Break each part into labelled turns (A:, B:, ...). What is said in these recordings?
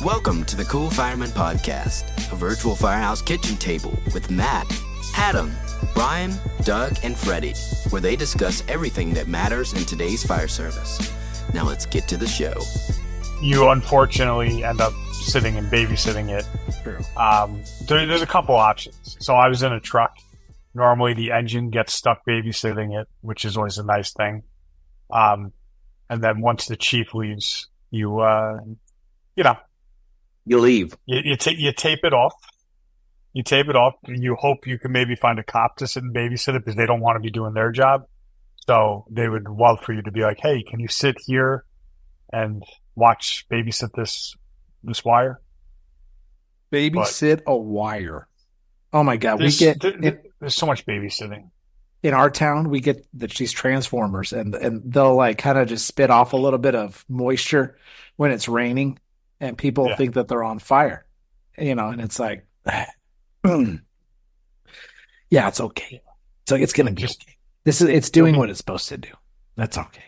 A: Welcome to the Cool Fireman Podcast, a virtual firehouse kitchen table with Matt, Adam, Brian, Doug, and Freddy, where they discuss everything that matters in today's fire service. Now let's get to the show.
B: You unfortunately end up sitting and babysitting it.
A: True.
B: There's a couple options. So I was in a truck. Normally the engine gets stuck babysitting it, which is always a nice thing. And then once the chief leaves, you
C: leave.
B: You tape it off. You tape it off. You hope you can maybe find a cop to sit and babysit it because they don't want to be doing their job. So they would love for you to be like, hey, can you sit here and babysit this wire?
D: Babysit a wire. Oh my God.
B: There's so much babysitting.
D: In our town, we get these transformers and they'll like kind of just spit off a little bit of moisture when it's raining and people think that they're on fire, and it's like, yeah, it's okay. So it's going to be okay. It's doing what it's supposed to do. That's okay.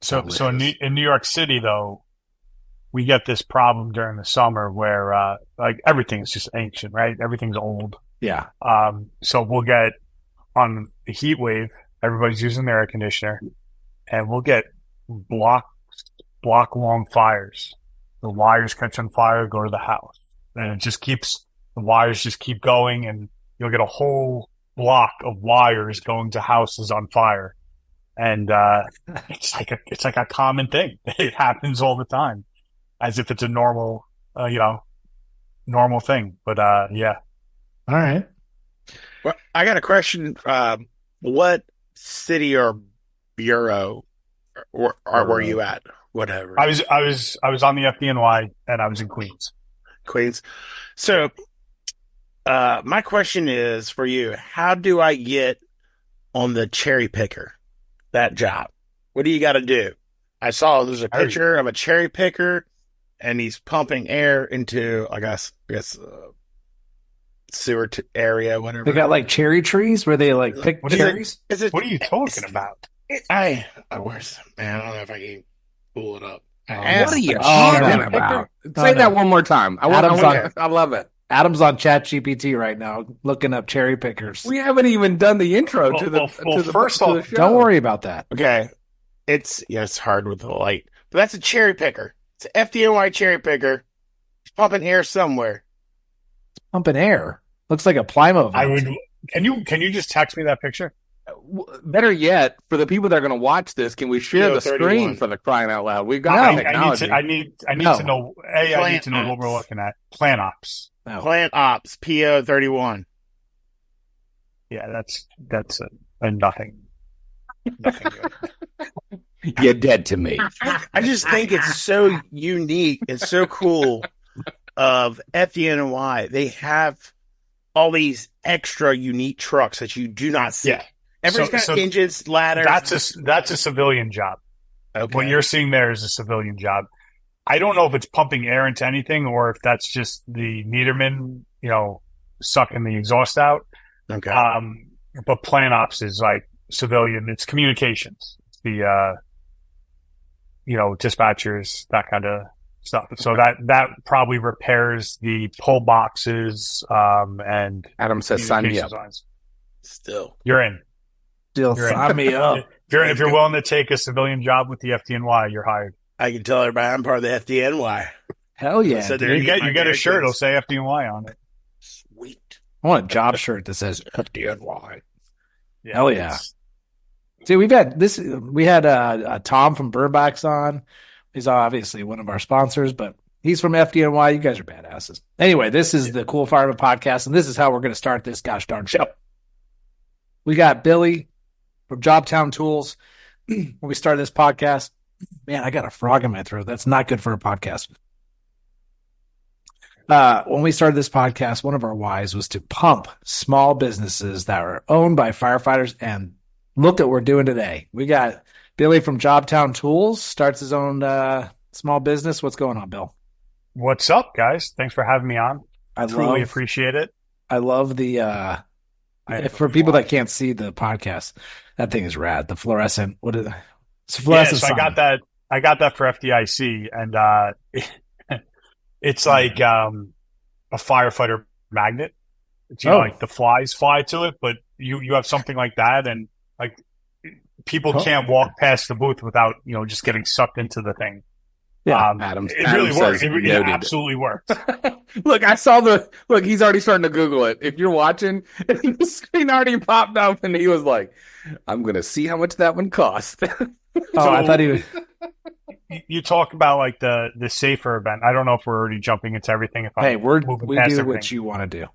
B: So in New York City though, we get this problem during the summer where, like everything's just ancient, right? Everything's old.
D: Yeah.
B: So we'll get on the heat wave, everybody's using their air conditioner and we'll get block long fires. The wires catch on fire, go to the house, and the wires just keep going and you'll get a whole block of wires going to houses on fire. And, it's like a common thing. It happens all the time as if it's a normal thing. But, yeah.
D: All right.
C: Well, I got a question. What city or bureau were you at? Whatever.
B: I was on the FDNY and I was in Queens.
C: So, my question is for you: how do I get on the cherry picker? That job. What do you got to do? I saw there's a picture of a cherry picker, and he's pumping air into, I guess, sewer area, whatever.
D: They got like cherry trees where they like pick cherries.
B: What are you talking about?
C: I don't know if I can pull it up.
D: What are you talking about?
C: Say that one more time. I love it.
D: Adam's on ChatGPT right now, looking up cherry pickers.
C: We haven't even done the intro to the show.
D: Don't worry about that.
C: Okay, it's hard with the light, but that's a cherry picker. It's an FDNY cherry picker. He's pumping air somewhere.
D: Pumping air looks like a Plymouth.
B: Can you just text me that picture?
C: Better yet, for the people that are going to watch this, can we share the screen for the crying out loud? We've got technology.
B: I need to know. I need to know what we're looking at. Plant Ops.
D: No.
C: Plant Ops PO 31.
B: Yeah, that's a nothing. Nothing good.
C: You're dead to me. I just think it's so unique. It's so cool of FDNY. They have all these extra unique trucks that you do not see.
B: Yeah.
C: Everybody's got engines, ladders.
B: That's a civilian job.
C: Okay.
B: What you're seeing there is a civilian job. I don't know if it's pumping air into anything or if that's just the Niederman, sucking the exhaust out.
C: Okay.
B: But Plant Ops is like civilian. It's communications. It's the, dispatchers, that kind of stuff. So that probably repairs the pull boxes, and
C: Adam says sign me up.
D: Still.
B: You're in.
D: Sign me up.
B: If you're willing to take a civilian job with the FDNY, you're hired.
C: I can tell everybody I'm part of the FDNY.
D: Hell yeah.
C: So
B: you get a shirt, it'll say FDNY on it.
C: Sweet.
D: I want a job shirt that says FDNY.
B: Yeah,
D: hell yeah. See, we had Tom from Burnbox on. He's obviously one of our sponsors, but he's from FDNY. You guys are badasses. Anyway, this is the Cool Fireman Podcast, and this is how we're going to start this gosh darn show. We got Billy from JobTown Tools. When we started this podcast, man, I got a frog in my throat. That's not good for a podcast. When we started this podcast, one of our whys was to pump small businesses that are owned by firefighters, and look at what we're doing today. We got Billy from JobTown Tools, starts his own small business. What's going on, Bill?
B: What's up, guys? Thanks for having me on. I truly appreciate it.
D: I love the for people that can't see the podcast, that thing is rad. The fluorescent, what is it? It's fluorescent.
B: I got that for FDIC, and It's like a firefighter magnet. It's, like the flies fly to it, but you have something like that, and like people can't walk past the booth without just getting sucked into the thing.
D: Yeah,
E: Adam
B: really worked. It
E: noted.
B: absolutely worked.
E: Look, I saw look. He's already starting to Google it. If you're watching, the screen already popped up, and he was like, "I'm going to see how much that one cost."
D: I thought he was.
B: You talk about like the safer event. I don't know if we're already jumping into everything. If
D: Hey, we
B: do
D: everything. What you want to do.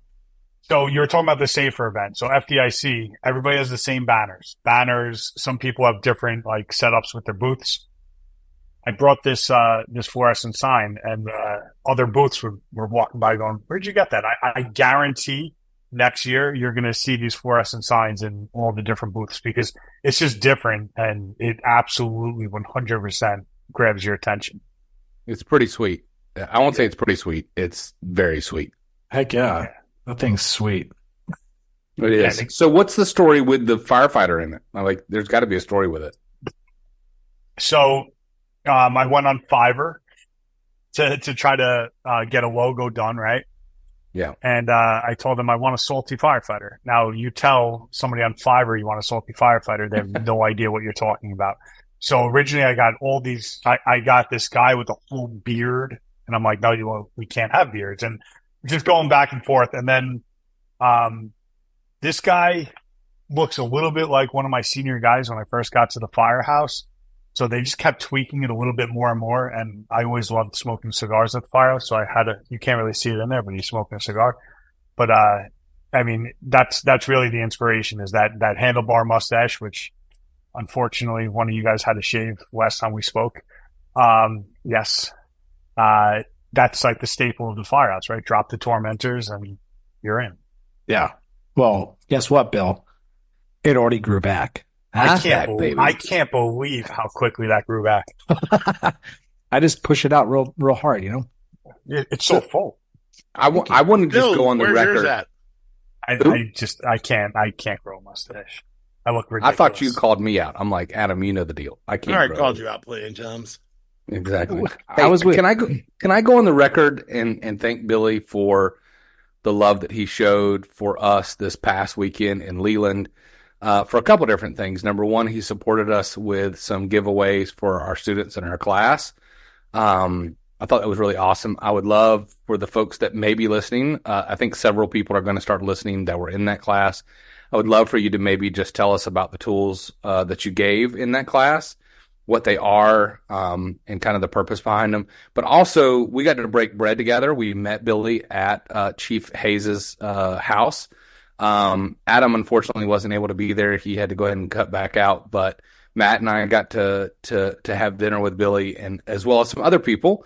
B: So you're talking about the safer event. So FDIC, everybody has the same banners. Some people have different like setups with their booths. I brought this fluorescent sign, and other booths were walking by going, "Where'd you get that?" I guarantee next year you're going to see these fluorescent signs in all the different booths because it's just different, and it absolutely 100% grabs your attention.
E: It's pretty sweet. I won't say it's pretty sweet. It's very sweet.
D: Heck yeah. That thing's sweet.
E: It is. Yeah, so what's the story with the firefighter in it? Like, there's got to be a story with it.
B: So I went on Fiverr to try to get a logo done, right?
E: Yeah.
B: And I told them I want a salty firefighter. Now, you tell somebody on Fiverr you want a salty firefighter, they have no idea what you're talking about. So originally I got all these, I got this guy with a full beard, and I'm like, no, we can't have beards. And just going back and forth. And then this guy looks a little bit like one of my senior guys when I first got to the firehouse. So they just kept tweaking it a little bit more and more. And I always loved smoking cigars at the firehouse. So I had you can't really see it in there, but he's smoking a cigar. But, I mean, that's really the inspiration is that handlebar mustache, which unfortunately one of you guys had to shave last time we spoke. Yes. That's like the staple of the firehouse, right? Drop the tormentors and you're in.
D: Yeah. Well, guess what, Bill? It already grew back.
B: I can't believe how quickly that grew back.
D: I just push it out real hard,
B: It's so full.
E: I want to just go on the record.
B: I can't grow a mustache. I look ridiculous.
E: I thought you called me out. I'm like, Adam, you know the deal. I can't.
C: All right, called you out playing chums.
E: Exactly. Can I go on the record and thank Billy for the love that he showed for us this past weekend in Leland for a couple different things. Number one, he supported us with some giveaways for our students in our class. I thought that was really awesome. I would love for the folks that may be listening. I think several people are going to start listening that were in that class. I would love for you to maybe just tell us about the tools that you gave in that class, what they are, and kind of the purpose behind them. But also, we got to break bread together. We met Billy at Chief Hayes's house. Adam, unfortunately, wasn't able to be there. He had to go ahead and cut back out. But Matt and I got to have dinner with Billy, and as well as some other people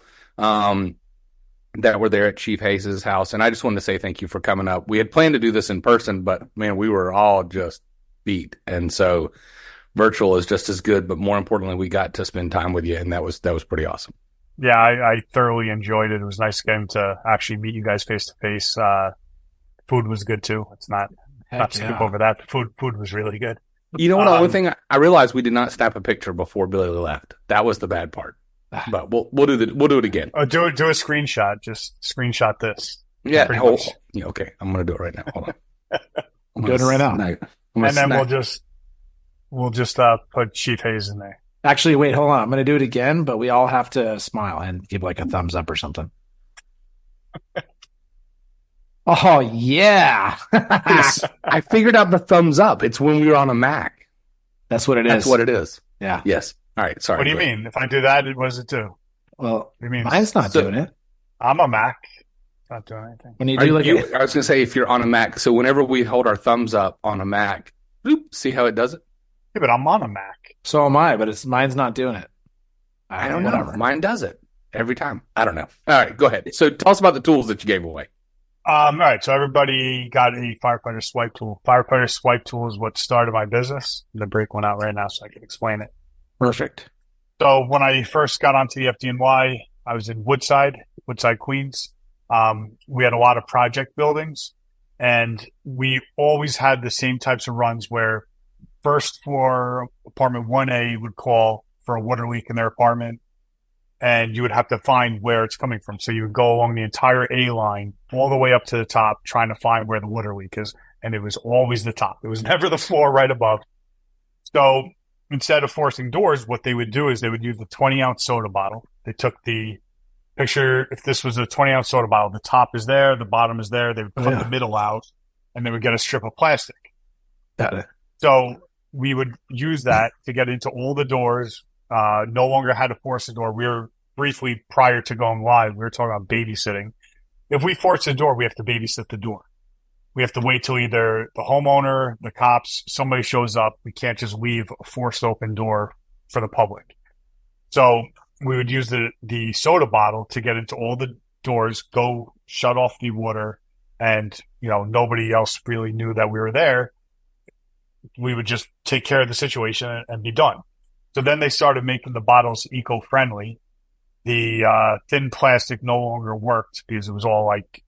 E: that were there at Chief Hayes's house. And I just wanted to say thank you for coming up. We had planned to do this in person, but man, we were all just beat. And so virtual is just as good, but more importantly, we got to spend time with you, and that was pretty awesome.
B: Yeah, I thoroughly enjoyed it. It was nice getting to actually meet you guys face to face. Food was good too. It's not skip over that. Food was really good.
E: You know what? The only thing I realized we did not snap a picture before Billy left. That was the bad part. But we'll do it again.
B: Do a screenshot. Just screenshot this.
E: Yeah. Okay. I'm gonna do it right now. Hold on.
D: I'm doing it right now.
B: And then we'll just put Chief Hayes in there.
D: Actually, wait, hold on. I'm going to do it again, but we all have to smile and give like a thumbs up or something. Oh, yeah.
E: I figured out the thumbs up. It's when we were on a Mac.
D: That's what it is.
E: That's what it is.
D: Yeah.
E: Yes. All right. Sorry.
B: What do you mean? If I do that, what does it do?
D: Well,
B: you mean
D: mine's not doing it.
B: I'm a Mac. It's not doing anything.
D: When you do
E: I was going to say, if you're on a Mac, so whenever we hold our thumbs up on a Mac, boop, see how it does it?
B: Yeah, but I'm on a Mac.
D: So am I, but mine's not doing it.
E: I don't know. Mine does it every time. I don't know. All right, go ahead. So tell us about the tools that you gave away.
B: All right, so everybody got a firefighter swipe tool. Firefighter swipe tool is what started my business. I'm going to break one out right now so I can explain it.
D: Perfect.
B: So when I first got onto the FDNY, I was in Woodside, Queens. We had a lot of project buildings, and we always had the same types of runs where first floor apartment 1A would call for a water leak in their apartment. and you would have to find where it's coming from. So you would go along the entire A line all the way up to the top, trying to find where the water leak is. And it was always the top. It was never the floor right above. So instead of forcing doors, what they would do is they would use the 20-ounce soda bottle. They took the picture. If this was a 20-ounce soda bottle, the top is there, the bottom is there. They would cut the middle out, and they would get a strip of plastic.
D: Got it.
B: So we would use that to get into all the doors. No longer had to force the door. We were briefly, prior to going live, we were talking about babysitting. If we force the door, we have to babysit the door. We have to wait till either the homeowner, the cops, somebody shows up. We can't just leave a forced open door for the public. So we would use the soda bottle to get into all the doors, go shut off the water, and, you know, nobody else really knew that we were there. We would just take care of the situation and be done. So then they started making the bottles eco-friendly. The thin plastic no longer worked because it was all like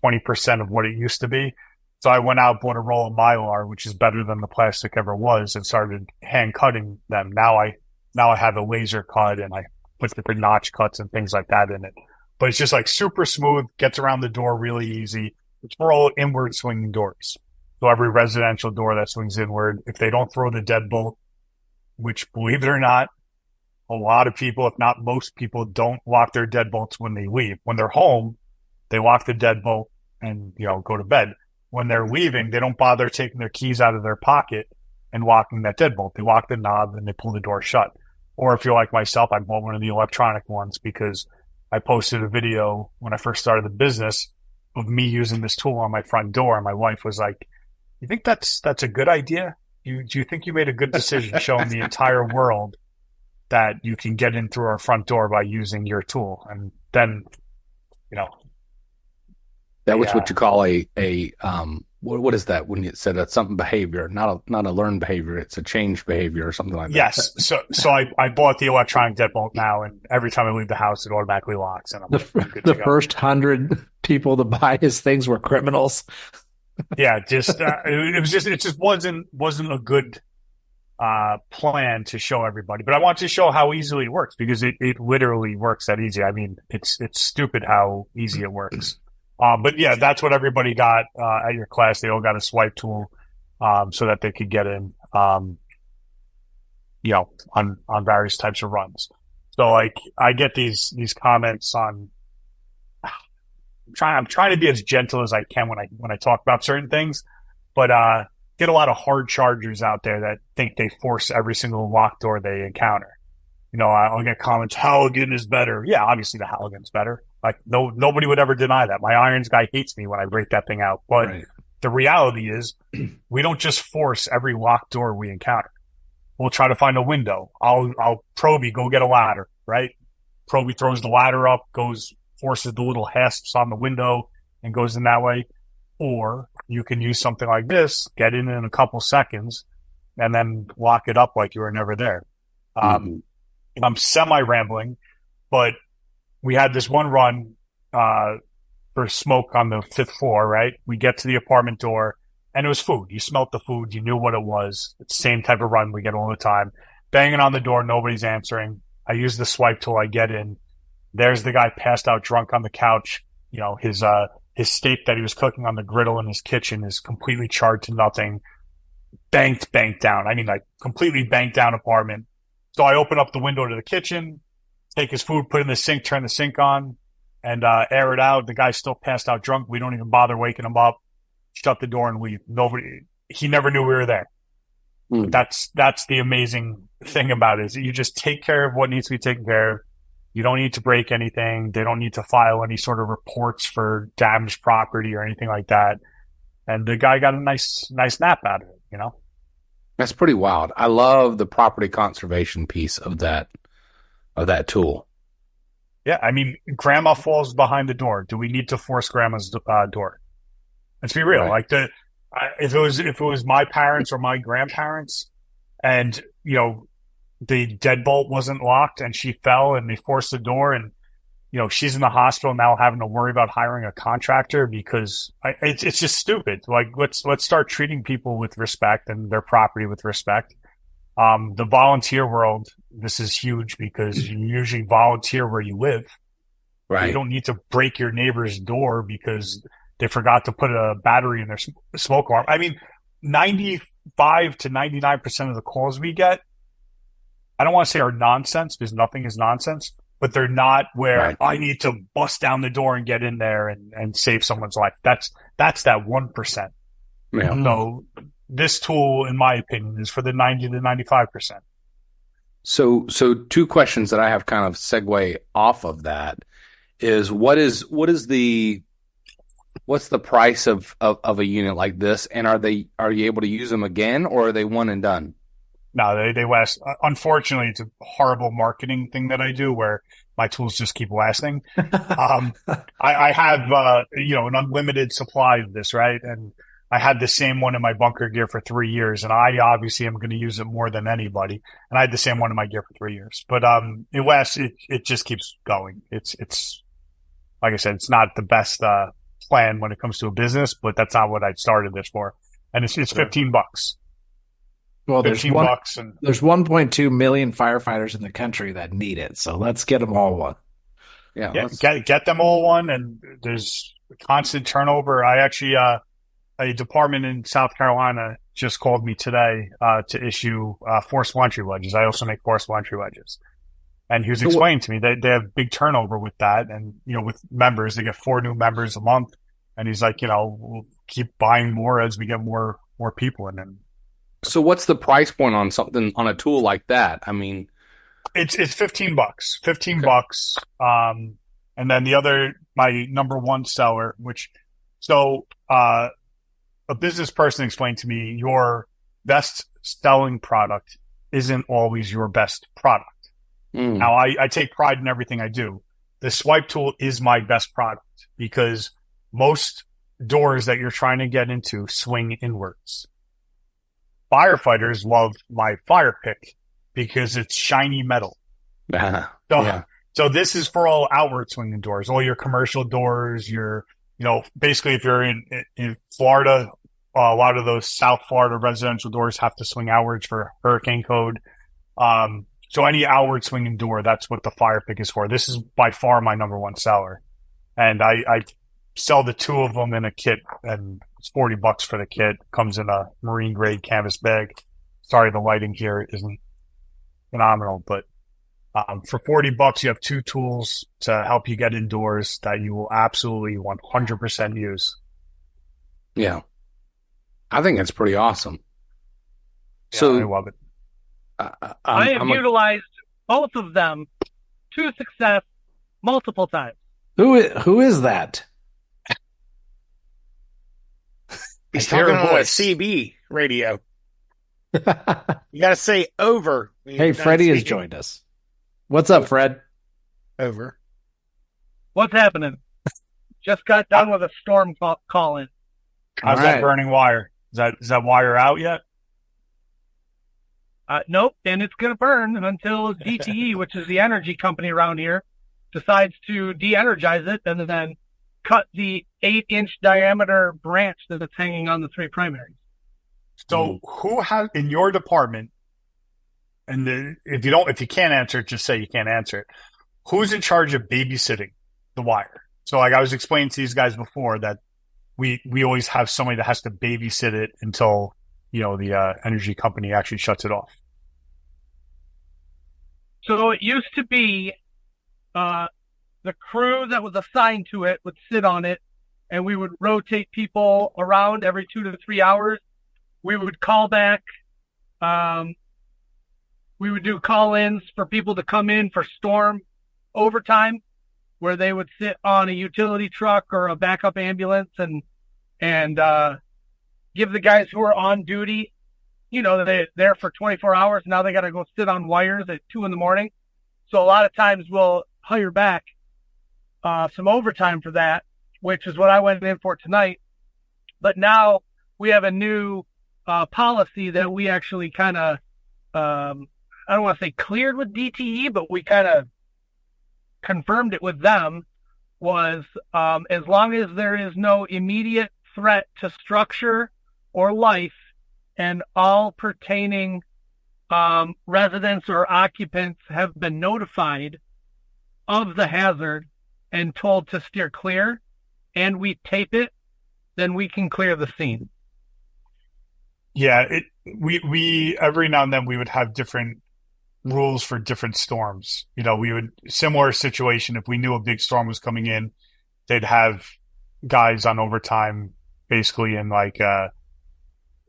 B: 20% of what it used to be. So I went out, bought a roll of Mylar, which is better than the plastic ever was, and started hand cutting them. Now I have a laser cut, and I put different notch cuts and things like that in it. But it's just like super smooth, gets around the door really easy. It's for all inward swinging doors. So every residential door that swings inward, if they don't throw the deadbolt, which, believe it or not, a lot of people, if not most people, don't lock their deadbolts when they leave. When they're home, they lock the deadbolt and, you know, go to bed. When they're leaving, they don't bother taking their keys out of their pocket and locking that deadbolt. They lock the knob and they pull the door shut. Or if you're like myself, I bought one of the electronic ones because I posted a video when I first started the business of me using this tool on my front door. And my wife was like, "You think that's a good idea? Do you think you made a good decision showing the entire world that you can get in through our front door by using your tool?" And then, you know,
E: that was what you call a what is that when you said that's something behavior, not a learned behavior, it's a changed behavior or something like that.
B: Yes. So I bought the electronic deadbolt now, and every time I leave the house, it automatically locks. And I'm
D: the first 100 people to buy his things were criminals.
B: Yeah, it just wasn't a good plan to show everybody. But I want to show how easily it works because it literally works that easy. I mean, it's stupid how easy it works. But yeah, that's what everybody got at your class. They all got a swipe tool so that they could get in, you know, on various types of runs. So like I get these comments on. I'm trying to be as gentle as I can when I talk about certain things, but get a lot of hard chargers out there that think they force every single lock door they encounter. You know, I'll get comments, Halligan is better. Yeah, obviously the Halligan's better. Like nobody would ever deny that. My irons guy hates me when I break that thing out. But right. The reality is we don't just force every locked door we encounter. We'll try to find a window. I'll Proby, go get a ladder, right? Proby throws the ladder up, forces the little hasps on the window and goes in that way. Or you can use something like this, get in a couple seconds, and then lock it up like you were never there. I'm semi-rambling, but we had this one run for smoke on the 5th floor, right? We get to the apartment door, and it was food. You smelt the food. You knew what it was. It's the same type of run we get all the time. Banging on the door, nobody's answering. I use the swipe tool. I get in. There's the guy passed out drunk on the couch. You know, his steak that he was cooking on the griddle in his kitchen is completely charred to nothing. Banked down. I mean, like completely banked down apartment. So I open up the window to the kitchen, take his food, put it in the sink, turn the sink on, and air it out. The guy's still passed out drunk. We don't even bother waking him up. Shut the door and leave. He never knew we were there. That's the amazing thing about it is you just take care of what needs to be taken care of. You don't need to break anything. They don't need to file any sort of reports for damaged property or anything like that. And the guy got a nice nap out of it, you know?
E: That's pretty wild. I love the property conservation piece of that tool.
B: Yeah, I mean, grandma falls behind the door. Do we need to force grandma's door? Let's be real. Right. Like if it was my parents or my grandparents, and you know, the deadbolt wasn't locked and she fell and they forced the door, and you know, she's in the hospital now having to worry about hiring a contractor because it's just stupid. Like let's start treating people with respect and their property with respect. The volunteer world this is huge because you usually volunteer where you live.
E: Right.
B: You don't need to break your neighbor's door because they forgot to put a battery in their smoke alarm. I mean, 95 to 99% of the calls we get, I don't want to say are nonsense because nothing is nonsense, but they're not where I need to bust down the door and get in there and save someone's life. That's that 1%.
E: Yeah.
B: So this tool, in my opinion, is for the 90 to 95%.
E: So two questions that I have kind of segue off of that is what's the price of a unit like this, and are you able to use them again, or are they one and done?
B: No, they last. Unfortunately, it's a horrible marketing thing that I do where my tools just keep lasting. I have an unlimited supply of this, right? And I had the same one in my bunker gear for 3 years, and I obviously am going to use it more than anybody. And I had the same one in my gear for 3 years, but it lasts. It just keeps going. It's like I said, it's not the best plan when it comes to a business, but that's not what I started this for. And it's $15.
D: Well,
B: there's $15 and
D: there's 1.2 million firefighters in the country that need it, so let's get them all one.
B: Yeah, get them all one. And there's constant turnover. I actually a department in South Carolina just called me today to issue forcible entry wedges. I also make forcible entry wedges. And he was explaining to me that they have big turnover with that. And, with members, they get 4 new members a month. And he's like, we'll keep buying more as we get more people in. And
E: so what's the price point on a tool like that? I mean,
B: it's $15, $15. And then my number one seller, a business person explained to me, your best selling product isn't always your best product. Now, I take pride in everything I do. The swipe tool is my best product because most doors that you're trying to get into swing inwards. Firefighters love my fire pick because it's shiny metal. So this is for all outward swinging doors, all your commercial doors, basically if you're in Florida, a lot of those South Florida residential doors have to swing outwards for hurricane code. So any outward swinging door, that's what the fire pick is for. This is by far my number one seller. And I sell the 2 of them in a kit, and it's $40 for the kit. Comes in a marine grade canvas bag. Sorry, the lighting here isn't phenomenal, but for $40, you have 2 tools to help you get indoors that you will absolutely 100% use.
E: Yeah. I think that's pretty awesome.
B: Yeah,
E: So
B: I love it.
F: I have utilized both of them to success multiple times.
D: Who is that?
C: He's talking on a CB radio. You got to say over.
D: Hey, Freddy has joined us. What's up, Fred?
C: Over.
F: What's happening? Just got done with a storm call in.
B: How's that burning wire? Is that wire out yet?
F: Nope, and it's going to burn until DTE, which is the energy company around here, decides to de-energize it and then cut the 8-inch diameter branch that's hanging on the 3 primaries.
B: So who has in your department, and if you can't answer it, just say you can't answer it. Who's in charge of babysitting the wire? So like I was explaining to these guys before that we always have somebody that has to babysit it until the energy company actually shuts it off.
F: So it used to be the crew that was assigned to it would sit on it, and we would rotate people around every 2 to 3 hours. We would call back. We would do call-ins for people to come in for storm overtime, where they would sit on a utility truck or a backup ambulance and give the guys who are on duty, they're there for 24 hours. Now they got to go sit on wires at 2 a.m. So a lot of times we'll hire back some overtime for that, which is what I went in for tonight. But now we have a new policy that we actually kind of, I don't want to say cleared with DTE, but we kind of confirmed it with them, was as long as there is no immediate threat to structure or life and all pertaining residents or occupants have been notified of the hazard and told to steer clear, and we tape it, then we can clear the scene.
B: Yeah, we every now and then we would have different rules for different storms. We would similar situation if we knew a big storm was coming in, they'd have guys on overtime basically in like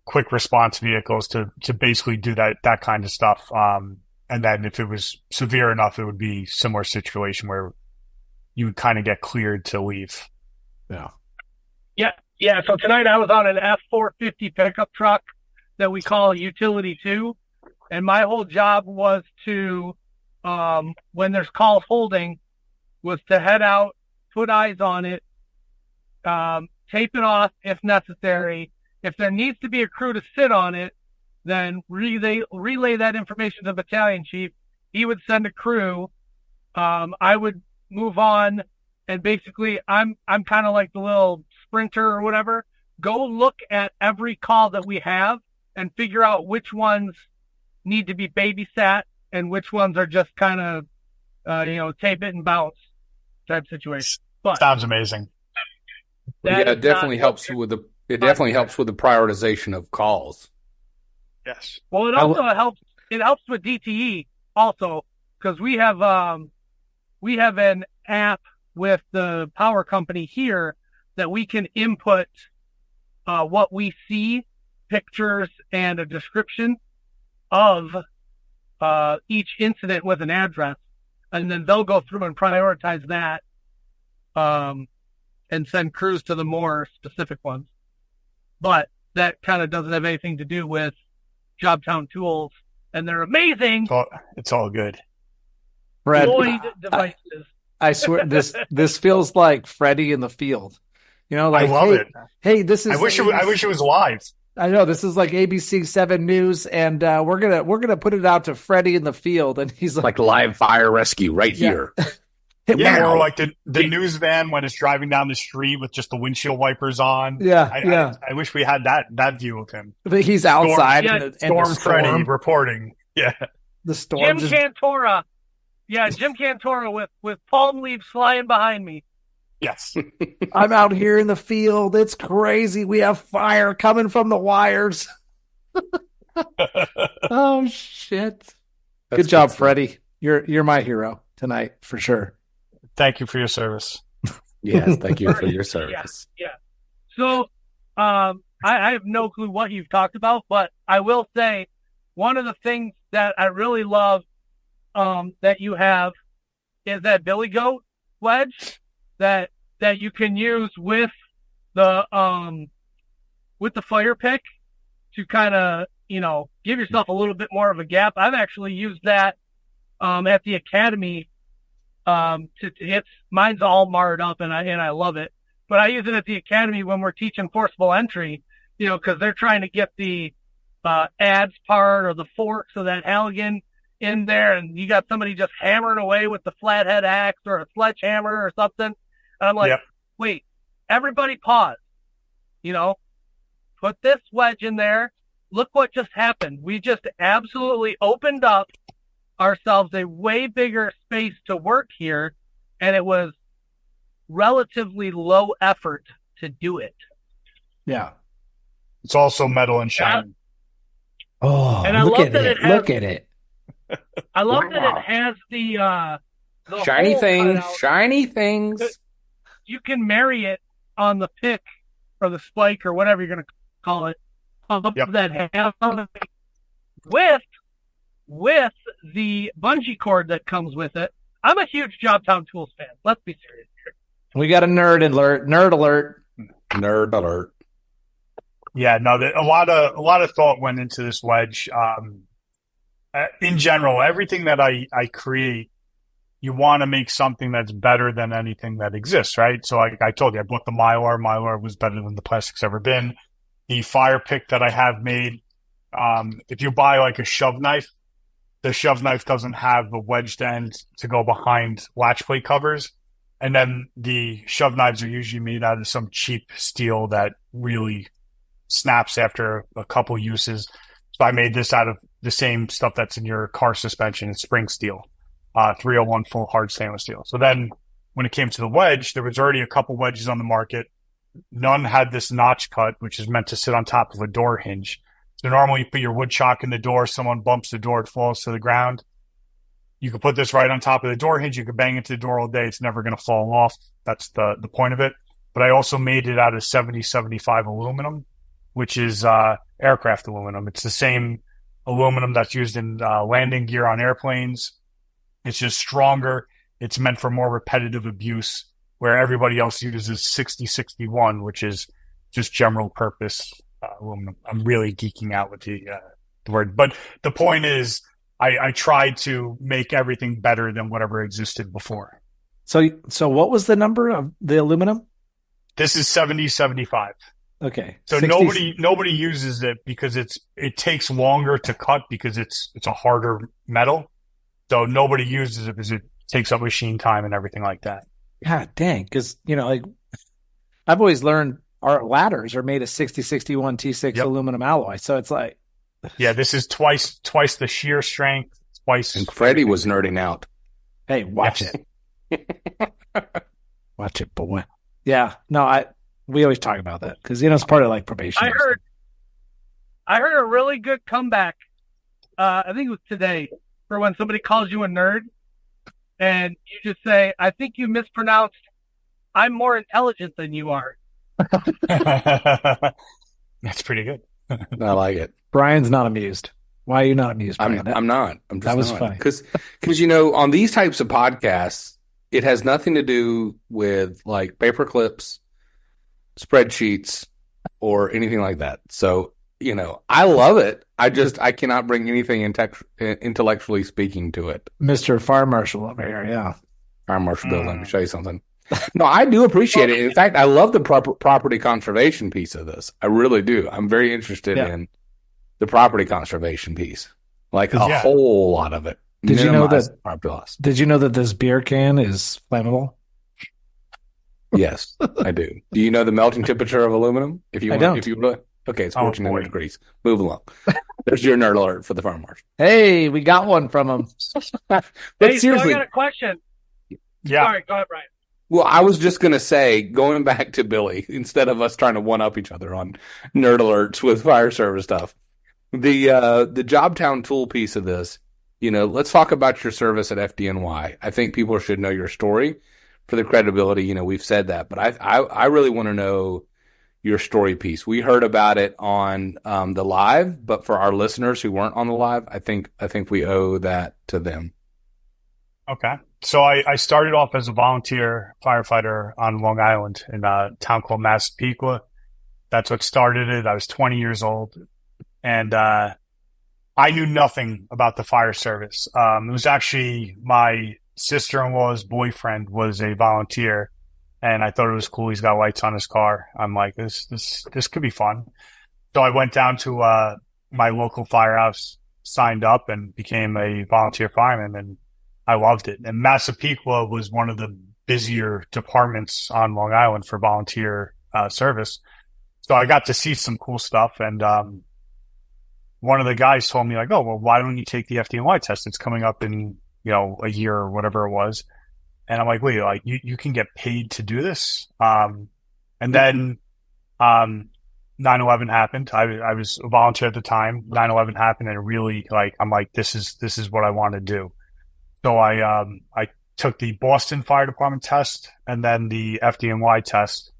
B: quick response vehicles to basically do that kind of stuff. And then if it was severe enough, it would be similar situation where you would kind of get cleared to leave.
D: Yeah.
F: Yeah. So tonight I was on an F450 pickup truck that we call a Utility 2. And my whole job was to, when there's calls holding, was to head out, put eyes on it, tape it off if necessary. If there needs to be a crew to sit on it, then relay that information to the battalion chief. He would send a crew. I would move on, and basically I'm kind of like the little sprinter or whatever. Go look at every call that we have and figure out which ones need to be babysat and which ones are just kind of, tape it and bounce type situation. But
B: sounds amazing.
E: Yeah, it definitely helps with the prioritization of calls.
B: Yes.
F: Well, it also helps. It helps with DTE also, because we have an app with the power company here that we can input what we see, pictures, and a description of each incident with an address, and then they'll go through and prioritize that and send crews to the more specific ones. But that kind of doesn't have anything to do with JobTown Tools, and they're amazing.
B: It's all good.
D: Fred,
F: devices.
D: I swear this feels like Freddy in the field. Like,
B: I love it.
D: Hey, this is.
B: I wish it was live.
D: I know this is like ABC 7 News, and we're gonna put it out to Freddy in the field, and he's
E: like live fire rescue right here.
B: Yeah, or like the news van when it's driving down the street with just the windshield wipers on.
D: Yeah,
B: I wish we had that view of him.
D: But he's outside.
B: Storm Freddy reporting. Yeah,
D: the storm.
F: Jim Cantora. Yeah, Jim Cantora with palm leaves flying behind me.
B: Yes.
D: I'm out here in the field. It's crazy. We have fire coming from the wires. Oh shit! Good job, Freddy. You're my hero tonight for sure.
B: Thank you for your service.
E: Yes, thank you for your service.
F: Yeah. So, I have no clue what you've talked about, but I will say one of the things that I really love that you have is that billy goat wedge that you can use with the fire pick to kind of give yourself a little bit more of a gap. I've actually used that at the academy to hit. Mine's all marred up and I love it, but I use it at the academy when we're teaching forcible entry, because they're trying to get the adds part or the forks of that Halligan in there, and you got somebody just hammering away with the flathead axe or a sledgehammer or something. And I'm like, Wait, everybody pause. Put this wedge in there. Look what just happened. We just absolutely opened up ourselves a way bigger space to work here, and it was relatively low effort to do it.
D: Yeah.
B: It's also metal and shiny.
D: Oh,
F: and I
D: look
F: love
D: at
F: that
D: it. Look at it.
F: I love that it has the
E: shiny
F: hole
E: things.
F: cut out.
E: Shiny things.
F: You can marry it on the pick or the spike or whatever you're going to call it. That handle with the bungee cord that comes with it. I'm a huge JobTown Tools fan. Let's be serious here.
D: We got a nerd alert. Nerd alert.
E: Nerd alert.
B: Yeah, no, a lot of thought went into this wedge. In general, everything that I create, you want to make something that's better than anything that exists, right? So I told you, I bought the Mylar. Mylar was better than the plastic's ever been. The fire pick that I have made, if you buy like a shove knife, the shove knife doesn't have a wedged end to go behind latch plate covers. And then the shove knives are usually made out of some cheap steel that really snaps after a couple uses. So I made this out of the same stuff that's in your car suspension. It's spring steel, 301 full hard stainless steel. So then when it came to the wedge, there was already a couple wedges on the market. None had this notch cut, which is meant to sit on top of a door hinge. So normally you put your wood chock in the door, someone bumps the door, it falls to the ground. You could put this right on top of the door hinge. You could bang into the door all day. It's never going to fall off. That's the point of it. But I also made it out of 7075 aluminum, which is aircraft aluminum. It's the same aluminum that's used in landing gear on airplanes. It's just stronger. It's meant for more repetitive abuse, where everybody else uses 6061, which is just general purpose aluminum. I'm really geeking out with the word. But the point is, I tried to make everything better than whatever existed before.
D: So what was the number of the aluminum?
B: This is 7075.
D: Okay.
B: So
D: 60...
B: nobody uses it because it takes longer to cut because it's a harder metal. So nobody uses it because it takes up machine time and everything like that.
D: God dang. Because, like I've always learned our ladders are made of 6061 T6 aluminum alloy. So it's like,
B: yeah, this is twice the shear strength, twice.
E: And Freddy was nerding out.
D: Hey, watch it. Watch it, boy. Yeah. No, we always talk about that because, it's part of like probation.
F: I heard a really good comeback. I think it was today for when somebody calls you a nerd and you just say, I think you mispronounced, I'm more intelligent than you are.
B: That's pretty good.
E: I like it.
D: Brian's not amused. Why are you not amused, Brian?
E: I'm not. I'm just
D: that was
E: not.
D: funny.
E: Because on these types of podcasts, it has nothing to do with like paper clips, spreadsheets, or anything like that. So, I love it. I cannot bring anything intellectually speaking to it.
D: Mr. Fire Marshal over here, yeah.
E: Fire Marshal Bill, let me show you something. No, I do appreciate it. In fact, I love the property conservation piece of this. I really do. I'm very interested in the property conservation piece, like a whole lot of it.
D: Did you know that
E: property loss?
D: Did you know that this beer can is flammable?
E: Yes, I do. Do you know the melting temperature of aluminum? Okay, it's 1400 degrees. Move along. There's your nerd alert for the Fire Marshal.
D: Hey, we got one from him.
F: But seriously, so I got a question.
B: Yeah.
F: Sorry, go ahead, Brian.
E: Well, I was just going to say, going back to Billy, instead of us trying to one-up each other on nerd alerts with fire service stuff, the JobTown tool piece of this, let's talk about your service at FDNY. I think people should know your story for the credibility. We've said that, but I really want to know your story piece. We heard about it on the live, but for our listeners who weren't on the live, I think we owe that to them.
B: Okay. So I started off as a volunteer firefighter on Long Island in a town called Massapequa. That's what started it. I was 20 years old, and I knew nothing about the fire service. It was actually my sister-in-law's boyfriend was a volunteer, and I thought it was cool. He's got lights on his car. I'm like, this could be fun. So I went down to my local firehouse, signed up, and became a volunteer fireman, and I loved it. And Massapequa was one of the busier departments on Long Island for volunteer service. So I got to see some cool stuff. And one of the guys told me, like, oh, well, why don't you take the FDNY test? It's coming up in, a year or whatever it was. And I'm like, wait, like you can get paid to do this? And then 9/11 happened. I was a volunteer at the time. 9/11 happened, and it really, I'm like, this is what I want to do. So I took the Boston Fire Department test and then the FDNY test,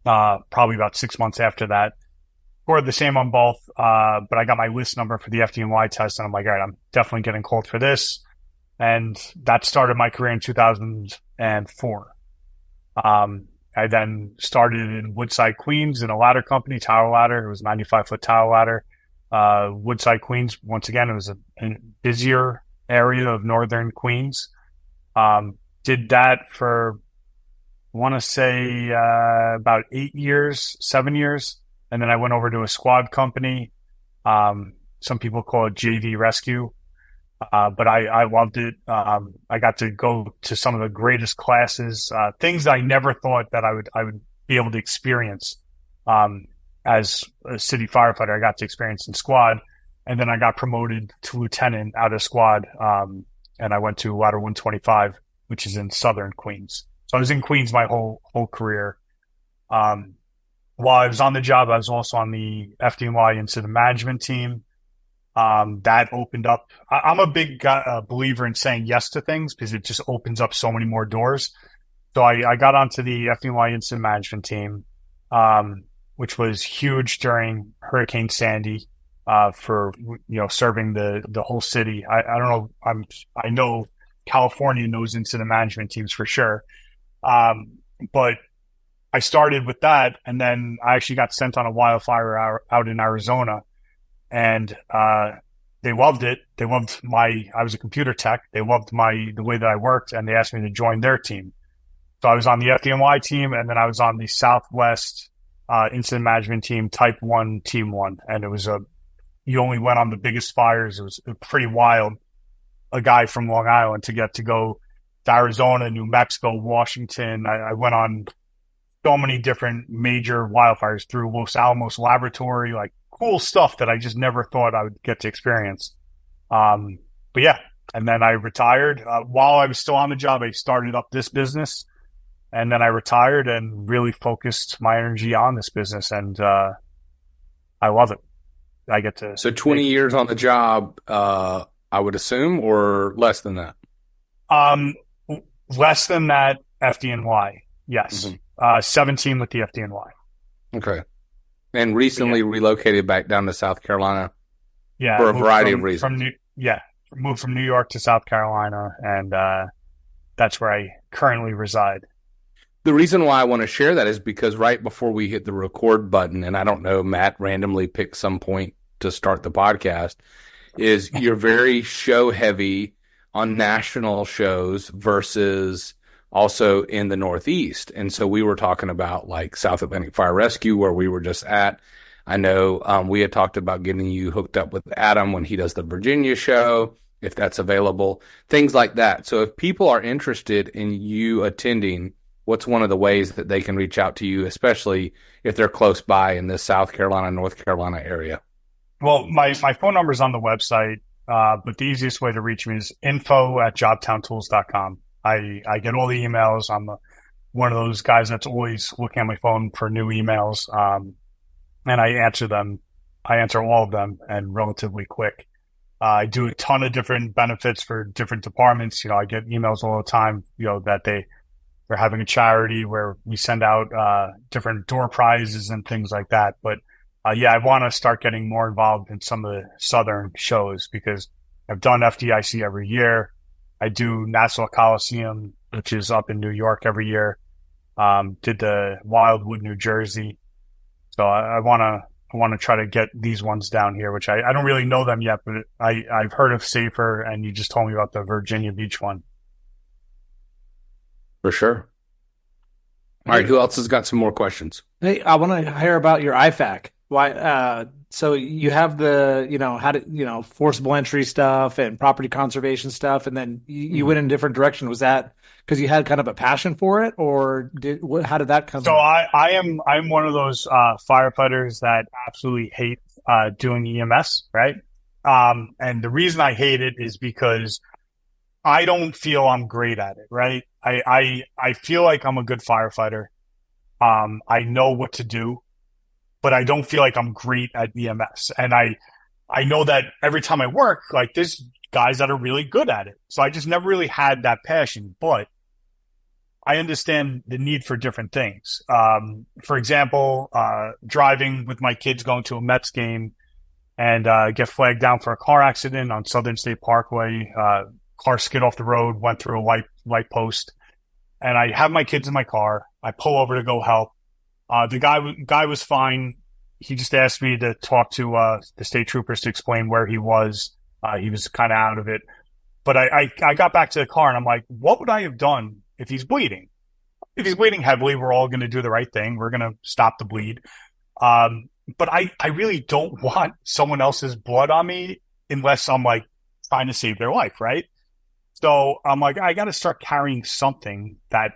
B: probably about 6 months after that. Scored the same on both, but I got my list number for the FDNY test, and I'm like, all right, I'm definitely getting called for this. And that started my career in 2004. I then started in Woodside, Queens in a ladder company, tower ladder. It was a 95-foot tower ladder. Woodside, Queens, once again, it was a busier area of northern Queens. Did that for, I want to say, about 7 years. And then I went over to a squad company. Some people call it JV Rescue. But I loved it. I got to go to some of the greatest classes, things I never thought that I would be able to experience, as a city firefighter. I got to experience in squad. And then I got promoted to lieutenant out of squad. And I went to Ladder 125, which is in Southern Queens. So I was in Queens my whole career. While I was on the job, I was also on the FDNY incident management team. That opened up. I'm a big believer in saying yes to things because it just opens up so many more doors. So I got onto the FDNY incident management team, which was huge during Hurricane Sandy, for, serving the whole city. I don't know. I know California knows incident management teams for sure. But I started with that, and then I actually got sent on a wildfire out in Arizona, and they loved it. They loved I was a computer tech. They loved the way that I worked, and they asked me to join their team. So I was on the FDNY team, and then I was on the Southwest incident management team, Type 1, Team 1. And it was you only went on the biggest fires. It was pretty wild. A guy from Long Island to get to go to Arizona, New Mexico, Washington. I went on so many different major wildfires through Los Alamos Laboratory, like cool stuff that I just never thought I would get to experience. But yeah, and then I retired. While I was still on the job, I started up this business, and then I retired and really focused my energy on this business, and I love it. I get to.
E: So 20 years on the job, I would assume, or less than that?
B: Less than that, FDNY. Yes. Mm-hmm. 17 with the FDNY.
E: Okay. And recently relocated back down to South Carolina.
B: Yeah.
E: For a variety of reasons.
B: Moved from New York to South Carolina, and that's where I currently reside.
E: The reason why I want to share that is because right before we hit the record button, and I don't know, Matt randomly picked some point to start the podcast, is you're very show heavy on national shows versus also in the Northeast. And so we were talking about like South Atlantic Fire Rescue, where we were just at. I know we had talked about getting you hooked up with Adam when he does the Virginia show, if that's available, things like that. So if people are interested in you attending, what's one of the ways that they can reach out to you, especially if they're close by in the South Carolina, North Carolina area?
B: Well, my phone number is on the website, but the easiest way to reach me is info@JobTownTools.com. I get all the emails. I'm one of those guys that's always looking at my phone for new emails, and I answer them. I answer all of them, and relatively quick. I do a ton of different benefits for different departments. I get emails all the time, that they're having a charity where we send out different door prizes and things like that. But I want to start getting more involved in some of the Southern shows because I've done FDIC every year. I do Nassau Coliseum, which is up in New York every year. Did the Wildwood, New Jersey. So I want to try to get these ones down here, which I don't really know them yet, but I've heard of Safer, and you just told me about the Virginia Beach one.
E: For sure. All right, who else has got some more questions?
D: Hey, I want to hear about your IFAC. Why? So you have the, forcible entry stuff and property conservation stuff, and then you went in a different direction. Was that because you had kind of a passion for it, or how did that come?
B: So I'm one of those firefighters that absolutely hate doing EMS, right? And the reason I hate it is because I don't feel I'm great at it, right? I feel like I'm a good firefighter. I know what to do, but I don't feel like I'm great at EMS. And I know that every time I work, like there's guys that are really good at it. So I just never really had that passion, but I understand the need for different things. For example, driving with my kids going to a Mets game and get flagged down for a car accident on Southern State Parkway. Car skid off the road, went through a light post, and I have my kids in my car. I pull over to go help. The guy was fine. He just asked me to talk to the state troopers to explain where he was. He was kind of out of it. But I got back to the car, and I'm like, what would I have done if he's bleeding? If he's bleeding heavily, we're all going to do the right thing. We're going to stop the bleed. But I really don't want someone else's blood on me unless I'm like trying to save their life, right? So I'm like, I got to start carrying something that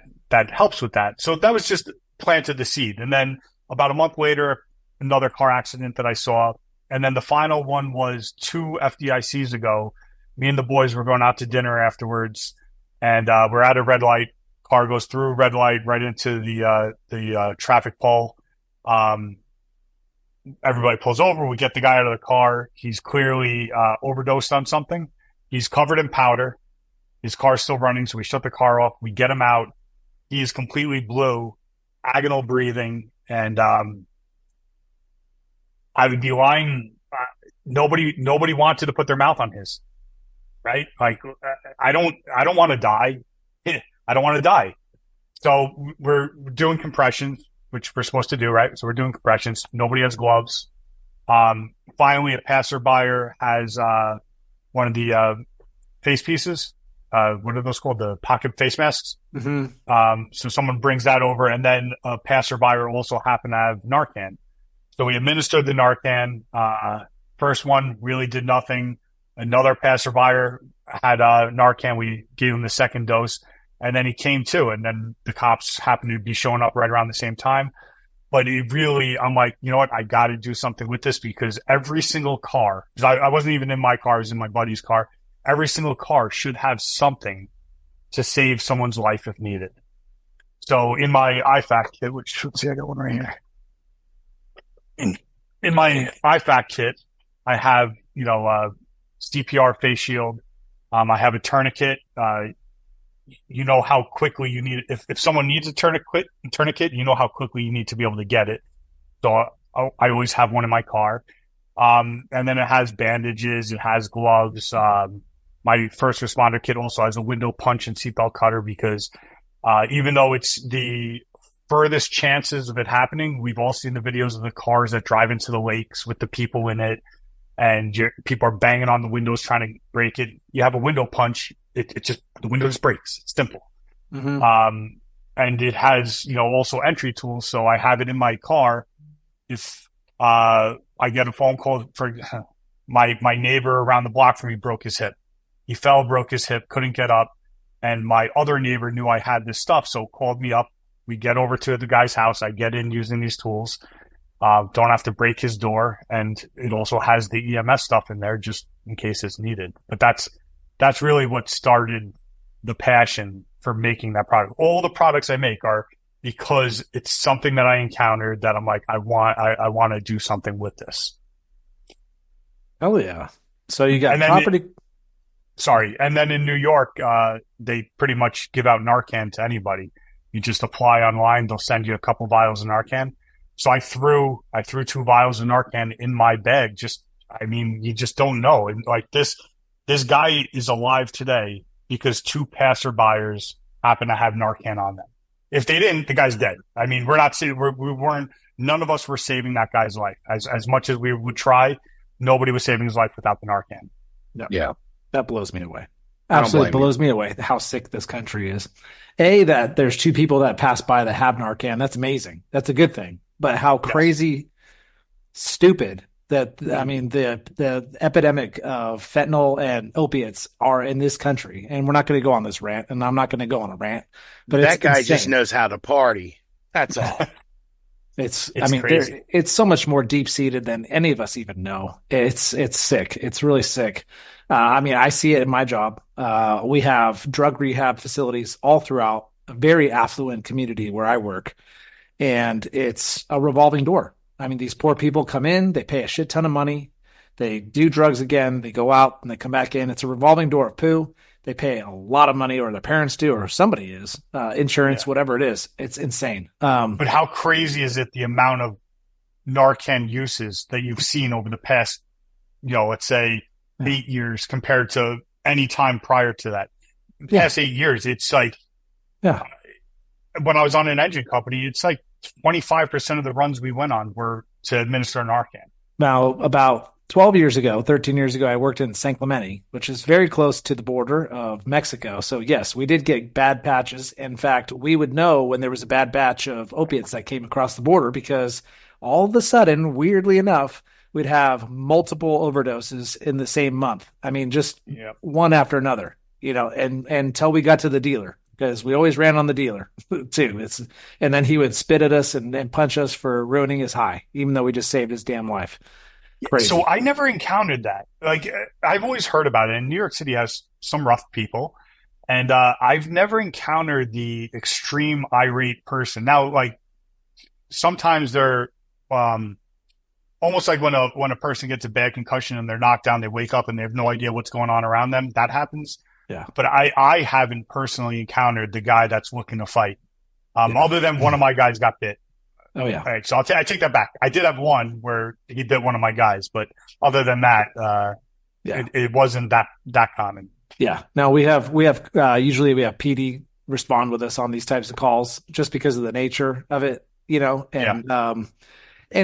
B: helps with that. So that was just planted the seed. And then about a month later, another car accident that I saw, and then the final one was 2 FDICs ago. Me and the boys were going out to dinner afterwards, and we're at a red light. Car goes through a red light right into the traffic pole. Everybody pulls over. We get the guy out of the car. He's clearly overdosed on something. He's covered in powder. His car's still running, so we shut the car off. We get him out. He is completely blue, agonal breathing, and I would be lying. Nobody wanted to put their mouth on his, right? Like, I don't want to die. I don't want to die. So we're doing compressions, which we're supposed to do, right? So we're doing compressions. Nobody has gloves. Finally, a passerby has one of the face pieces. What are those called? The pocket face masks.
D: Mm-hmm.
B: So someone brings that over, and then a passerby also happened to have Narcan. So we administered the Narcan. First one really did nothing. Another passerby had Narcan. We gave him the second dose, and then he came to, and then the cops happened to be showing up right around the same time. But it really, I'm like, you know what? I got to do something with this, because every single car, because I wasn't even in my car, I was in my buddy's car. Every single car should have something to save someone's life if needed. So in my IFAC kit, which, let's see, I got one right here. In my IFAC kit, I have, CPR face shield. I have a tourniquet. You know how quickly you need it. If someone needs a tourniquet, you know how quickly you need to be able to get it. So I always have one in my car. And then it has bandages. It has gloves. My first responder kit also has a window punch and seatbelt cutter, because even though it's the furthest chances of it happening, we've all seen the videos of the cars that drive into the lakes with the people in it, and people are banging on the windows trying to break it. You have a window punch, it just, the window just breaks. It's simple.
D: Mm-hmm.
B: And it has, also entry tools. So I have it in my car. If I get a phone call for my neighbor around the block from me broke his hip. He fell, broke his hip, couldn't get up. And my other neighbor knew I had this stuff, so called me up. We get over to the guy's house. I get in using these tools. Don't have to break his door. And it also has the EMS stuff in there just in case it's needed. But that's really what started the passion for making that product. All the products I make are because it's something that I encountered that I'm like, I want to do something with this.
D: Oh yeah. So you got property.
B: And then in New York, they pretty much give out Narcan to anybody. You just apply online. They'll send you a couple vials of Narcan. So I threw 2 vials of Narcan in my bag. You just don't know. And like this guy is alive today because 2 passerbyers happen to have Narcan on them. If they didn't, the guy's dead. I mean, none of us were saving that guy's life. As much as we would try, nobody was saving his life without the Narcan.
E: Yeah.
D: That blows me away. Absolutely blows me away how sick this country is. That there's 2 people that pass by that have Narcan. That's amazing. That's a good thing. But how crazy, stupid that, the epidemic of fentanyl and opiates are in this country. And we're not going to go on this rant, and I'm not going to go on a rant. But
C: that guy
D: insane.
C: just knows how to party. That's all.
D: It's
C: crazy.
D: It's so much more deep seated than any of us even know. It's sick. It's really sick. I see it in my job. We have drug rehab facilities all throughout a very affluent community where I work, and it's a revolving door. These poor people come in, they pay a shit ton of money, they do drugs again, they go out and they come back in. It's a revolving door of poo. They pay a lot of money, or their parents do, or somebody is, insurance, whatever it is. It's insane.
B: But how crazy is it, the amount of Narcan uses that you've seen over the past, let's say 8 years compared to any time prior to that? Past 8 years, it's like, when I was on an engine company, it's like 25% of the runs we went on were to administer Narcan.
D: Now, about 13 years ago, I worked in San Clemente, which is very close to the border of Mexico. So yes, we did get bad batches. In fact, we would know when there was a bad batch of opiates that came across the border, because all of a sudden, weirdly enough, we'd have multiple overdoses in the same month. Just one after another, and until we got to the dealer, because we always ran on the dealer too. And then he would spit at us and punch us for ruining his high, even though we just saved his damn life. Crazy.
B: So I never encountered that. Like, I've always heard about it, and New York City has some rough people, and I've never encountered the extreme irate person. Now, like, sometimes they're almost like when a person gets a bad concussion and they're knocked down, they wake up and they have no idea what's going on around them. That happens.
D: Yeah.
B: But I haven't personally encountered the guy that's looking to fight. Other than one of my guys got bit.
D: Oh yeah.
B: All right, so I take that back. I did have one where he bit one of my guys, but other than that, it wasn't that common.
D: Yeah. Now usually we have PD respond with us on these types of calls just because of the nature of it, and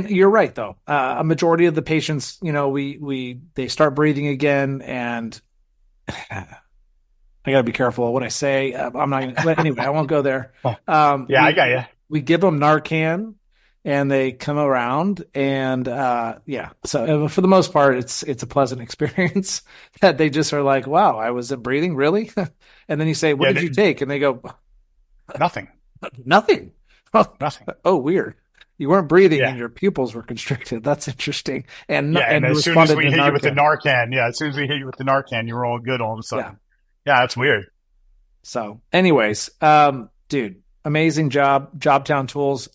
D: you're right though. A majority of the patients, they start breathing again, and I gotta be careful what I say. I'm not gonna, but anyway, I won't go there.
B: I got you.
D: We give them Narcan, and they come around, and so for the most part it's a pleasant experience that they just are like, wow, I wasn't breathing, really. And then you say, what did you take? And they go,
B: nothing.
D: Nothing. Oh, weird. You weren't breathing and your pupils were constricted. That's interesting. And
B: as soon as we hit you with the Narcan, you were all good all of a sudden. Yeah, that's weird.
D: So anyways, dude, amazing job. JobTown Tools.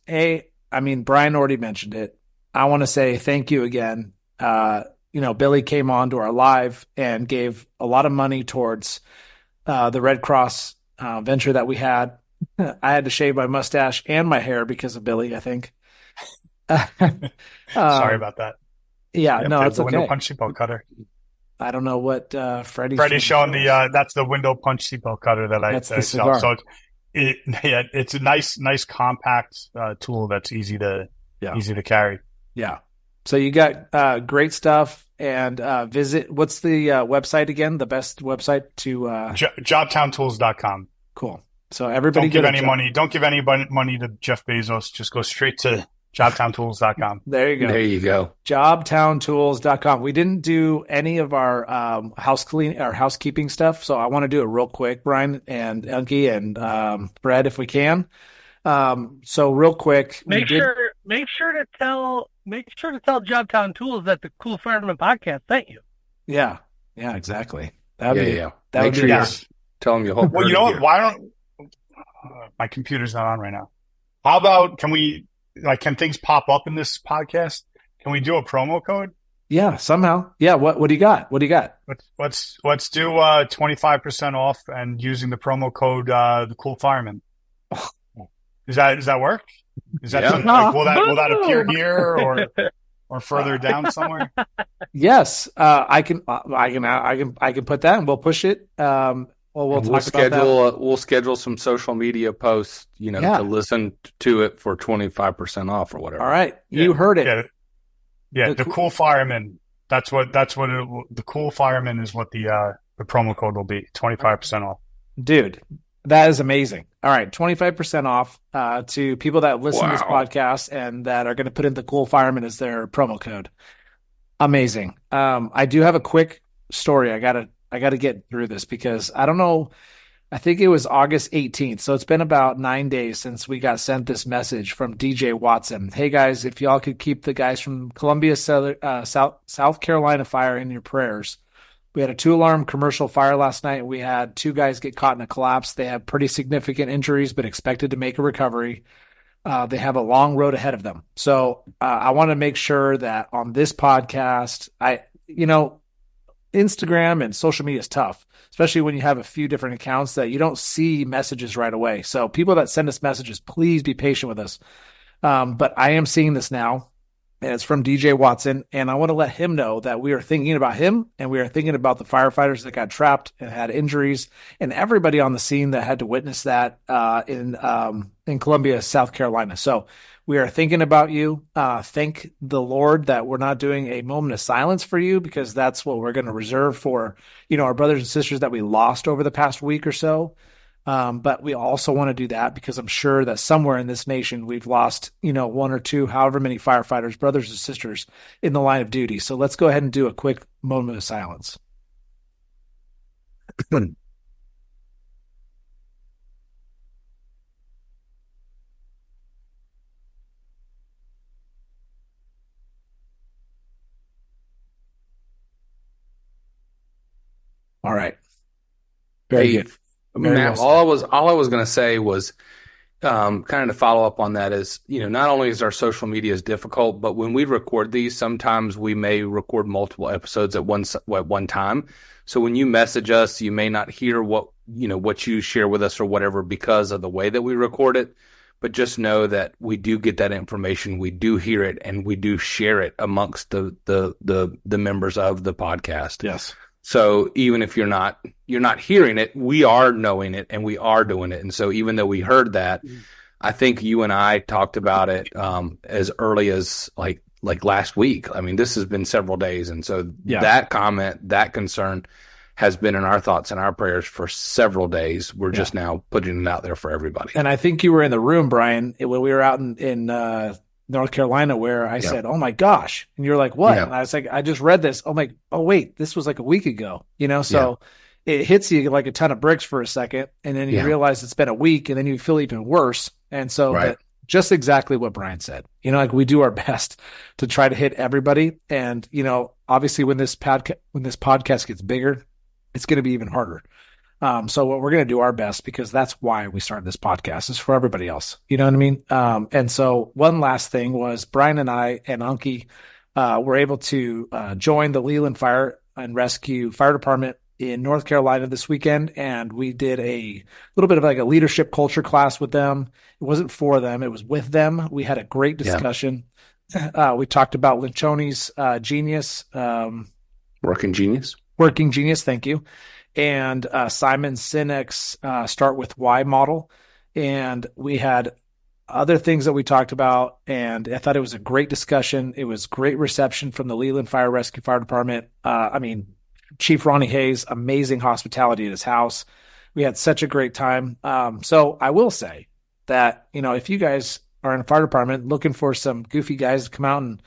D: Brian already mentioned it. I want to say thank you again. Billy came on to our live and gave a lot of money towards the Red Cross venture that we had. I had to shave my mustache and my hair because of Billy, I think.
B: Sorry about that.
D: Yeah, no, it's okay.
B: Window punch seatbelt cutter.
D: I don't know what
B: Freddy's showing that's the window punch seatbelt cutter that I sell. So it's a nice compact tool that's easy to carry. Yeah.
D: So you got great stuff, and visit. What's the website again? The best website to
B: JobTownTools.com.
D: Cool. So everybody
B: don't give any money to Jeff Bezos. Just go straight to JobTownTools.com.
D: There you go. JobTownTools.com. We didn't do any of our housekeeping stuff, so I want to do it real quick, Brian and Unkie and Fred, if we can. So real quick,
F: make sure to tell JobTown Tools that the Cool Fireman Podcast sent you.
D: Yeah, exactly.
E: Make sure you tell them you hope.
B: Well, you know what? Why don't my computer's not on right now? How about can things pop up in this podcast? Can we do a promo code?
D: Yeah, somehow. Yeah. What do you got?
B: Let's do 25% off and using the promo code the Cool Fireman. Does that work? Is that something will that appear here or further down somewhere?
D: Yes, I can put that, and we'll push it. We'll
E: schedule some social media posts, to listen to it for 25% off or whatever.
D: All right, you heard it.
B: Yeah, the Cool Fireman. That's what the Cool Fireman is. What the promo code will be. 25% off.
D: Dude, that is amazing. All right, 25% off to people that listen to this podcast and that are going to put in the Cool Fireman as their promo code. Amazing. I do have a quick story. I gotta get through this because I don't know. I think it was August 18th. So it's been about 9 days since we got sent this message from DJ Watson. Hey guys, if y'all could keep the guys from Columbia, South Carolina fire in your prayers. We had a 2-alarm commercial fire last night. We had 2 guys get caught in a collapse. They have pretty significant injuries, but expected to make a recovery. They have a long road ahead of them. So I want to make sure that on this podcast, Instagram and social media is tough, especially when you have a few different accounts that you don't see messages right away. So people that send us messages, please be patient with us. But I am seeing this now, and it's from DJ Watson, and I want to let him know that we are thinking about him, and we are thinking about the firefighters that got trapped and had injuries, and everybody on the scene that had to witness that in Columbia, South Carolina. So we are thinking about you. Thank the Lord that we're not doing a moment of silence for you, because that's what we're going to reserve for, our brothers and sisters that we lost over the past week or so. But we also want to do that because I'm sure that somewhere in this nation we've lost, 1 or 2, however many firefighters, brothers and sisters in the line of duty. So let's go ahead and do a quick moment of silence. All right. Very good. Very
E: Matt,
D: well
E: all I was going to say was kind of to follow up on that is, not only is our social media is difficult, but when we record these, sometimes we may record multiple episodes at one time. So when you message us, you may not hear what you share with us or whatever because of the way that we record it. But just know that we do get that information, we do hear it, and we do share it amongst the members of the podcast.
D: Yes.
E: So even if you're not hearing it, we are knowing it and we are doing it. And so even though we heard that, I think you and I talked about it as early as like last week. I mean, this has been several days. And so that comment, that concern has been in our thoughts and our prayers for several days. We're just now putting it out there for everybody.
D: And I think you were in the room, Brian, when we were out in North Carolina, where I said, "Oh my gosh," and you're like, "What?" And I was like, "I just read this." I'm like, "Oh wait, this was like a week ago." So it hits you like a ton of bricks for a second, and then you realize it's been a week, and then you feel even worse. And so, but just exactly what Brian said. Like we do our best to try to hit everybody, and obviously when this podcast gets bigger, it's going to be even harder. So what we're going to do our best, because that's why we started this podcast, is for everybody else. You know what I mean? And so one last thing was Brian and I and Unkie were able to join the Leland Fire and Rescue Fire Department in North Carolina this weekend. And we did a little bit of like a leadership culture class with them. It wasn't for them. It was with them. We had a great discussion. We talked about Lencioni's genius.
E: Working Genius.
D: Thank you. And Simon Sinek's Start With Why model. And we had other things that we talked about. And I thought it was a great discussion. It was great reception from the Leland Fire Rescue Fire Department. Chief Ronnie Hayes, amazing hospitality at his house. We had such a great time. So I will say that, if you guys are in a fire department looking for some goofy guys to come out and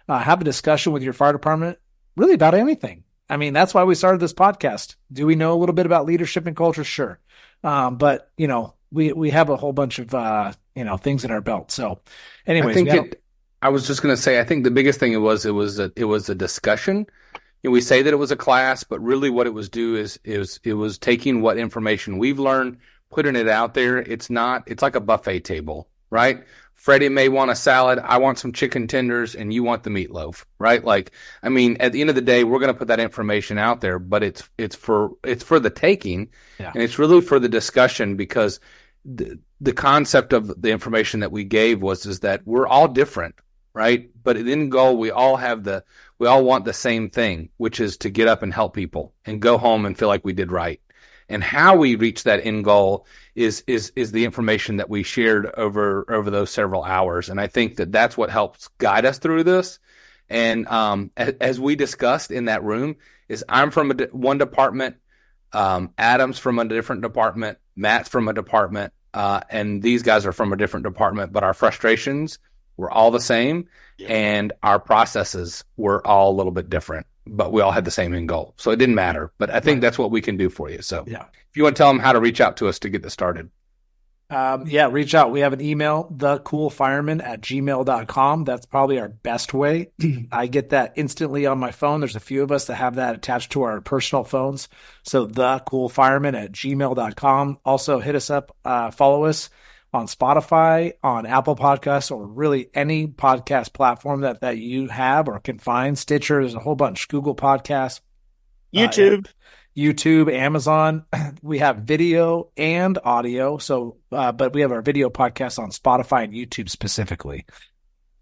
D: have a discussion with your fire department, really about anything. That's why we started this podcast. Do we know a little bit about leadership and culture? Sure. But we have a whole bunch of, things in our belt. So anyways,
E: I was just going to say, I think the biggest thing it was a discussion. We say that it was a class, but really what it was it was taking what information we've learned, putting it out there. It's like a buffet table, right? Freddy may want a salad. I want some chicken tenders and you want the meatloaf, right? At the end of the day, we're going to put that information out there, but it's for the taking and it's really for the discussion, because the concept of the information that we gave is that we're all different, right? But at the end goal, we all want the same thing, which is to get up and help people and go home and feel like we did right. And how we reach that end goal is the information that we shared over those several hours. And I think that that's what helps guide us through this. And as we discussed in that room, is I'm from one department, Adam's from a different department, Matt's from a department, and these guys are from a different department. But our frustrations were all the same, and our processes were all a little bit different. But we all had the same end goal. So it didn't matter. But I think that's what we can do for you. So if you want to tell them how to reach out to us to get this started.
D: Reach out. We have an email, TheCoolFireman@gmail.com. That's probably our best way. I get that instantly on my phone. There's a few of us that have that attached to our personal phones. So TheCoolFireman@gmail.com. Also hit us up, follow us on Spotify, on Apple Podcasts, or really any podcast platform that you have or can find. Stitcher, there's a whole bunch. Google Podcasts. YouTube, Amazon. We have video and audio. So, but we have our video podcast on Spotify and YouTube specifically.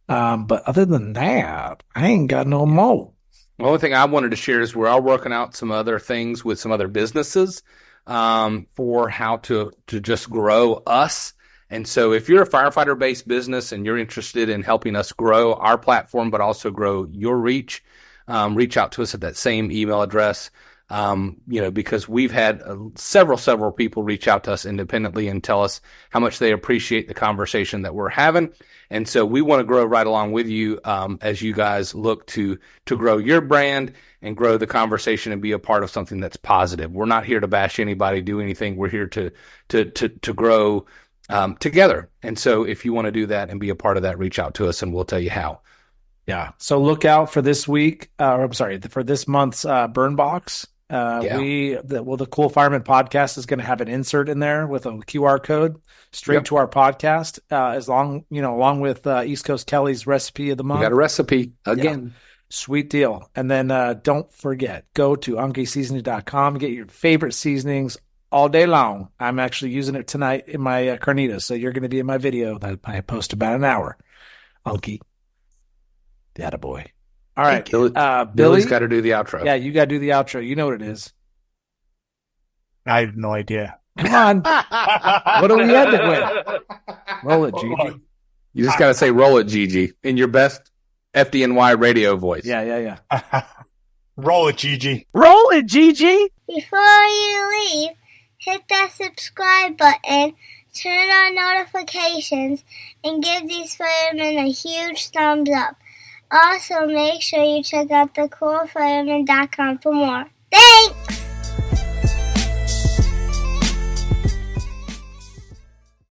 D: But other than that, I ain't got no more.
E: The only thing I wanted to share is we're all working out some other things with some other businesses for how to just grow us. And so if you're a firefighter-based business and you're interested in helping us grow our platform, but also grow your reach out to us at that same email address. Because we've had several people reach out to us independently and tell us how much they appreciate the conversation that we're having. And so we want to grow right along with you as you guys look to grow your brand and grow the conversation and be a part of something that's positive. We're not here to bash anybody, do anything. We're here to grow together. And so if you want to do that and be a part of that, reach out to us and we'll tell you how.
D: Yeah. So look out for this week, for this month's burn box. The Cool Fireman Podcast is going to have an insert in there with a QR code straight to our podcast, along with East Coast Kelly's recipe of the month.
E: We got a recipe again.
D: Yeah. Sweet deal. And then don't forget, go to unkieseasoning.com, get your favorite seasonings all day long. I'm actually using it tonight in my carnitas, so you're going to be in my video that I post about an hour. Unkie. The attaboy. All right.
E: Billy's got to do the outro.
D: Yeah, you got to do the outro. You know what it is.
B: I have no idea.
D: Come on. What do we end it with? Roll it, Gigi.
E: You just got to say, roll it, Gigi, in your best FDNY radio voice.
D: Yeah.
B: Roll it, Gigi.
C: Roll it, Gigi.
G: Before you leave, hit that subscribe button, turn on notifications, and give these firemen a huge thumbs up. Also, make sure you check out TheCoolFireman.com for more. Thanks!